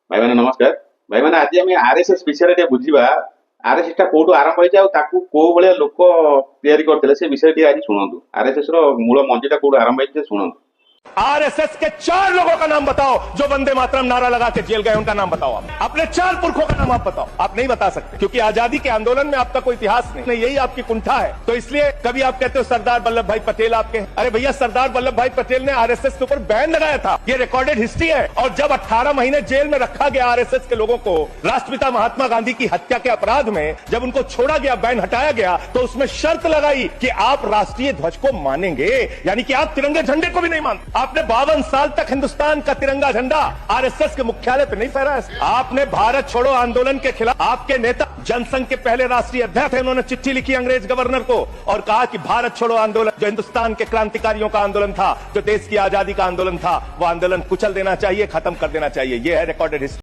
ଭାଇମାନେ ନମସ୍କାର। ଭାଇମାନେ ଆଜି ଆମେ ଆରଏସଏସ୍ ବିଷୟରେ ଟିକେ ବୁଝିବା। ଆରଏସଏସ୍ ଟା କୋଉଠୁ ଆରମ୍ଭ ହେଇଛି ଆଉ ତାକୁ କୋଉ ଭଳିଆ ଲୋକ ତିଆରି କରିଥିଲେ ସେ ବିଷୟରେ ଟିକେ ଆଜି ଶୁଣନ୍ତୁ। ଆରଏସଏସ୍ ର ମୂଳ ମଞ୍ଜିଟା କୋଉଠୁ आरंभ ହେଇଛି ଶୁଣନ୍ତୁ। आरएसएस के 4 लोगों का नाम बताओ जो वंदे मातरम नारा लगा के जेल गए, उनका नाम बताओ। आप अपने 4 पुरखों का नाम आप बताओ। आप नहीं बता सकते क्योंकि आजादी के आंदोलन में आपका कोई इतिहास नहीं, यही आपकी कुंठा है। तो इसलिए कभी आप कहते हो सरदार वल्लभ भाई पटेल आपके, अरे भैया सरदार वल्लभ भाई पटेल ने आरएसएस के ऊपर बैन लगाया था, ये रिकॉर्डेड हिस्ट्री है। और जब 18 महीने जेल में रखा गया आरएसएस के लोगों को राष्ट्रपिता महात्मा गांधी की हत्या के अपराध में, जब उनको छोड़ा गया, बैन हटाया गया, तो उसमें शर्त लगाई कि आप राष्ट्रीय ध्वज को मानेंगे, यानी कि आप तिरंगे झंडे को भी नहीं मानते। आपने 52 साल तक हिंदुस्तान का तिरंगा झंडा आरएसएस के मुख्यालय पे नहीं फहराया। आपने भारत छोड़ो आंदोलन के खिलाफ, आपके नेता जनसंघ के पहले राष्ट्रीय अध्यक्ष थे, उन्होंने चिट्ठी लिखी अंग्रेज गवर्नर को और कहा कि भारत छोड़ो आंदोलन जो हिंदुस्तान के क्रांतिकारियों का आंदोलन था, जो देश की आजादी का आंदोलन था, वो आंदोलन कुचल देना चाहिए, खत्म कर देना चाहिए। ये है रिकॉर्डेड हिस्ट्री।